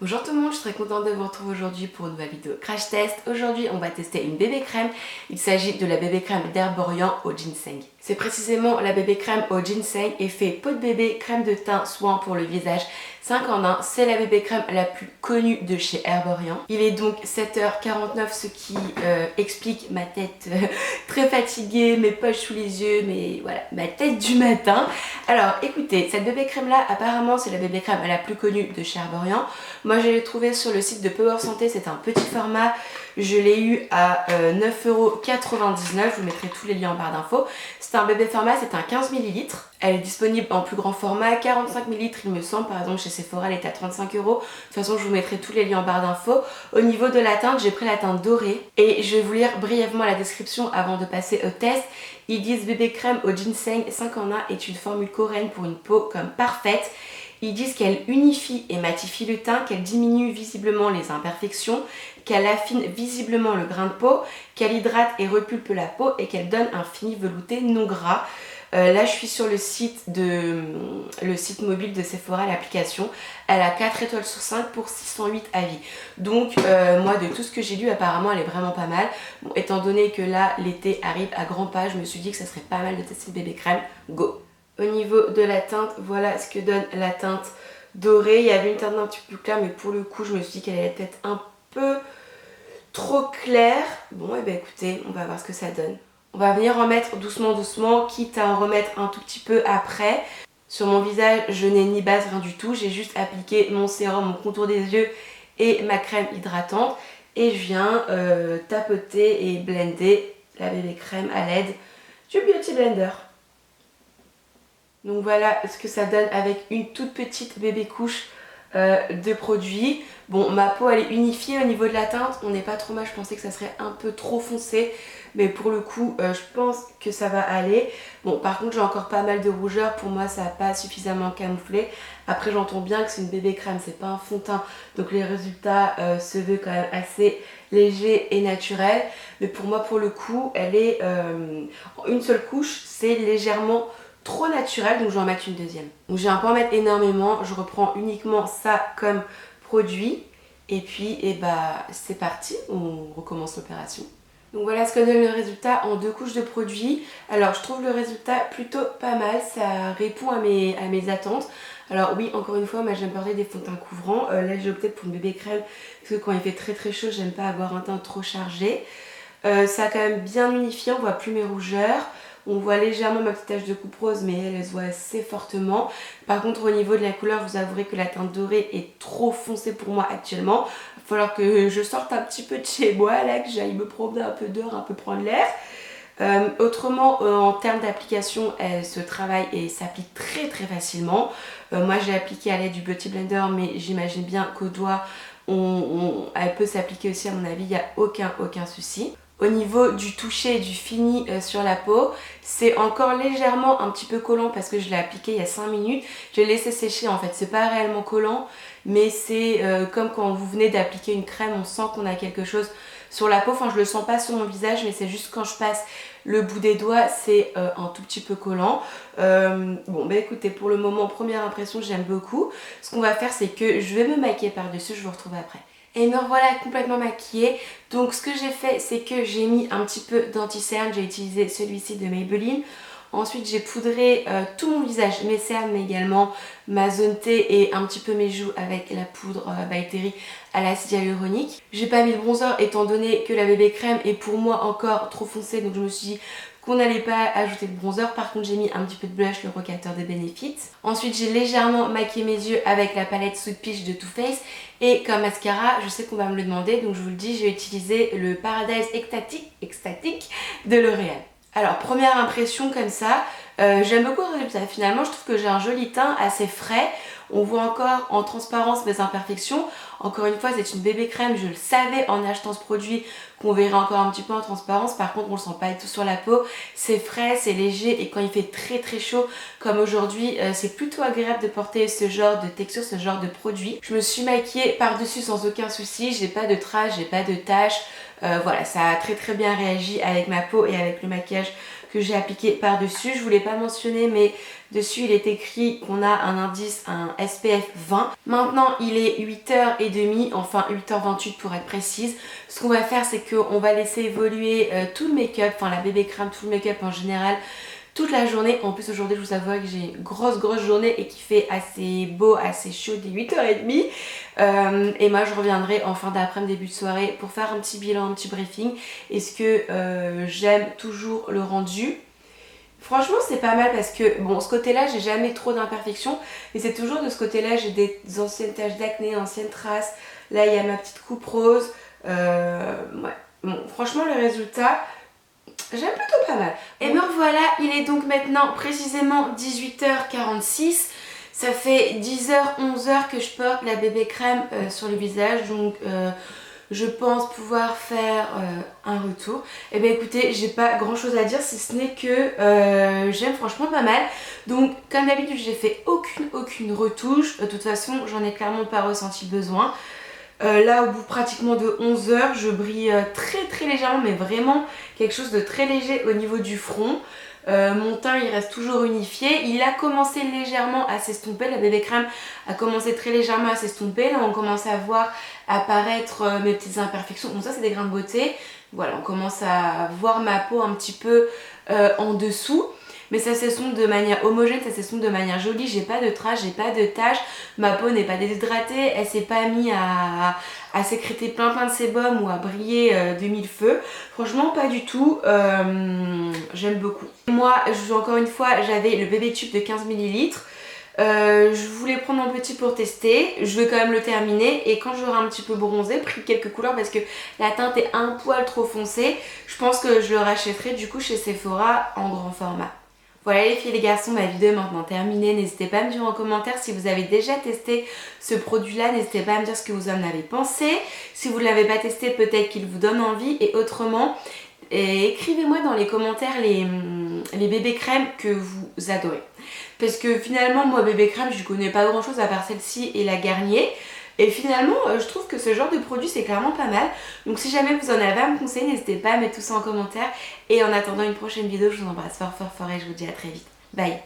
Bonjour tout le monde, je suis très contente de vous retrouver aujourd'hui pour une nouvelle vidéo crash test. Aujourd'hui, on va tester une bébé crème. Il s'agit de la bébé crème d'Herborian au ginseng. C'est précisément la bébé crème au ginseng, effet peau de bébé, crème de teint, soin pour le visage, 5 en 1. C'est la bébé crème la plus connue de chez Herborian. Il est donc 7h49, ce qui explique ma tête très fatiguée, mes poches sous les yeux, mais voilà, ma tête du matin. Alors écoutez, cette bébé crème là, apparemment c'est la bébé crème la plus connue de chez Herborian. Moi je l'ai trouvée sur le site de Power Santé, c'est un petit format, je l'ai eu à 9,99€, je vous mettrai tous les liens en barre d'infos. C'est un bébé format, c'est un 15 ml, elle est disponible en plus grand format, 45 ml il me semble, par exemple chez Sephora elle est à 35€, de toute façon je vous mettrai tous les liens en barre d'infos. Au niveau de la teinte, j'ai pris la teinte dorée et je vais vous lire brièvement la description avant de passer au test. Ils disent bébé crème au ginseng 5 en 1 est une formule coréenne pour une peau comme parfaite. Ils disent qu'elle unifie et matifie le teint, qu'elle diminue visiblement les imperfections, qu'elle affine visiblement le grain de peau, qu'elle hydrate et repulpe la peau et qu'elle donne un fini velouté non gras. Là je suis sur le site mobile de Sephora, l'application. Elle a 4 étoiles sur 5 pour 608 avis. Donc moi de tout ce que j'ai lu apparemment elle est vraiment pas mal. Bon, étant donné que là l'été arrive à grands pas, je me suis dit que ça serait pas mal de tester bébé crème. Go! Au niveau de la teinte, voilà ce que donne la teinte dorée. Il y avait une teinte un petit peu plus claire, mais pour le coup, je me suis dit qu'elle allait peut-être un peu trop claire. Bon, et bien écoutez, on va voir ce que ça donne. On va venir en mettre doucement, doucement, quitte à en remettre un tout petit peu après. Sur mon visage, je n'ai ni base, rien du tout. J'ai juste appliqué mon sérum, mon contour des yeux et ma crème hydratante. Et je viens tapoter et blender la bébé crème à l'aide du Beauty Blender. Donc voilà ce que ça donne avec une toute petite bébé couche de produit. Bon, ma peau elle est unifiée au niveau de la teinte, on n'est pas trop mal, je pensais que ça serait un peu trop foncé, mais pour le coup je pense que ça va aller. Bon, par contre j'ai encore pas mal de rougeur, pour moi ça n'a pas suffisamment camouflé. Après j'entends bien que c'est une bébé crème, c'est pas un fond de teint, donc les résultats se veulent quand même assez léger et naturel. Mais pour moi pour le coup elle est en une seule couche, c'est légèrement trop naturel, donc je vais en mettre une deuxième. Donc j'ai un peu en mettre énormément, je reprends uniquement ça comme produit et puis c'est parti, on recommence l'opération. Donc voilà ce que donne le résultat en 2 couches de produit. Alors je trouve le résultat plutôt pas mal, ça répond à mes attentes. Alors oui, encore une fois, moi j'aime porter des fonds de teint couvrants. Là j'ai opté pour une bébé crème parce que quand il fait très très chaud, j'aime pas avoir un teint trop chargé. Ça a quand même bien unifié, on voit plus mes rougeurs. On voit légèrement ma petite tache de coupe rose, mais elle se voit assez fortement. Par contre, au niveau de la couleur, vous avouerez que la teinte dorée est trop foncée pour moi actuellement. Il va falloir que je sorte un petit peu de chez moi, là, que j'aille me promener un peu dehors, un peu prendre l'air. Autrement, en termes d'application, elle se travaille et s'applique très très facilement. Moi, j'ai appliqué à l'aide du Beauty Blender, mais j'imagine bien qu'au doigt, elle peut s'appliquer aussi, à mon avis, il n'y a aucun souci. Au niveau du toucher et du fini sur la peau, c'est encore légèrement un petit peu collant parce que je l'ai appliqué il y a 5 minutes. Je l'ai laissé sécher en fait, c'est pas réellement collant, mais c'est comme quand vous venez d'appliquer une crème, on sent qu'on a quelque chose sur la peau. Enfin, je le sens pas sur mon visage, mais c'est juste quand je passe le bout des doigts, c'est un tout petit peu collant. Bon, bah écoutez, pour le moment, première impression, j'aime beaucoup. Ce qu'on va faire, c'est que je vais me maquiller par-dessus, je vous retrouve après. Et me revoilà complètement maquillée. Donc ce que j'ai fait, c'est que j'ai mis un petit peu d'anti-cerne. J'ai utilisé celui-ci de Maybelline. Ensuite j'ai poudré tout mon visage, mes cernes mais également ma zone T et un petit peu mes joues avec la poudre By Terry à l'acide hyaluronique. J'ai pas mis de bronzer étant donné que la bébé crème est pour moi encore trop foncée, donc je me suis dit qu'on n'allait pas ajouter de bronzer. Par contre j'ai mis un petit peu de blush, le rocateur de Benefit. Ensuite j'ai légèrement maquillé mes yeux avec la palette Sweet Peach de Too Faced. Et comme mascara, je sais qu'on va me le demander, donc je vous le dis, j'ai utilisé le Paradise Ecstatic de L'Oréal. Alors première impression comme ça, j'aime beaucoup le résultat. Finalement je trouve que j'ai un joli teint assez frais. On voit encore en transparence mes imperfections. Encore une fois, c'est une bébé crème, je le savais en achetant ce produit qu'on verrait encore un petit peu en transparence. Par contre on le sent pas du tout sur la peau, c'est frais, c'est léger et quand il fait très très chaud comme aujourd'hui, c'est plutôt agréable de porter ce genre de texture, ce genre de produit. Je me suis maquillée par-dessus sans aucun souci, j'ai pas de traces, j'ai pas de taches. Voilà, ça a très très bien réagi avec ma peau et avec le maquillage que j'ai appliqué par dessus. Je voulais pas mentionner mais dessus il est écrit qu'on a un indice, un SPF 20. Maintenant il est 8h30, enfin 8h28 pour être précise. Ce qu'on va faire c'est qu'on va laisser évoluer tout le make-up, enfin la bébé crème, tout le make-up en général toute la journée. En plus aujourd'hui je vous avoue que j'ai une grosse journée et qui fait assez beau, assez chaud dès 8h30. Et moi je reviendrai en fin d'après-midi, début de soirée pour faire un petit bilan, un petit briefing. Est-ce que j'aime toujours le rendu? Franchement c'est pas mal parce que bon, ce côté là j'ai jamais trop d'imperfections et c'est toujours de ce côté là, j'ai des anciennes taches d'acné, anciennes traces. Là il y a ma petite coupe rose. Ouais. Bon, franchement le résultat j'aime plutôt pas mal. Et me revoilà, il est donc maintenant précisément 18h46. Ça fait 10h, 11h que je porte la bébé crème sur le visage. Donc je pense pouvoir faire un retour. Et bien écoutez, j'ai pas grand chose à dire si ce n'est que j'aime franchement pas mal. Donc comme d'habitude j'ai fait aucune retouche. De toute façon j'en ai clairement pas ressenti le besoin. Là au bout pratiquement de 11 heures je brille très légèrement, mais vraiment quelque chose de très léger au niveau du front. Mon teint il reste toujours unifié, il a commencé légèrement à s'estomper, la bébé crème a commencé très légèrement à s'estomper. Là on commence à voir apparaître mes petites imperfections, bon ça c'est des grains de beauté. Voilà, on commence à voir ma peau un petit peu en dessous. Mais ça s'estompe de manière homogène, ça s'estompe de manière jolie, j'ai pas de traces, j'ai pas de taches, ma peau n'est pas déshydratée, elle s'est pas mise à sécréter plein de sébum ou à briller de mille feux. Franchement pas du tout, j'aime beaucoup. Moi, encore une fois, j'avais le bébé tube de 15 ml. Je voulais prendre un petit pour tester, je vais quand même le terminer et quand j'aurai un petit peu bronzé, pris quelques couleurs parce que la teinte est un poil trop foncée, je pense que je le rachèterai du coup chez Sephora en grand format. Voilà les filles et les garçons, ma vidéo est maintenant terminée. N'hésitez pas à me dire en commentaire si vous avez déjà testé ce produit là, n'hésitez pas à me dire ce que vous en avez pensé. Si vous ne l'avez pas testé, peut-être qu'il vous donne envie, et autrement écrivez-moi dans les commentaires les bébés crèmes que vous adorez. Parce que finalement moi bébé crème je connais pas grand chose à part celle-ci et la Garnier. Et finalement je trouve que ce genre de produit c'est clairement pas mal. Donc si jamais vous en avez à me conseiller, n'hésitez pas à mettre tout ça en commentaire. Et en attendant une prochaine vidéo, je vous embrasse fort et je vous dis à très vite. Bye.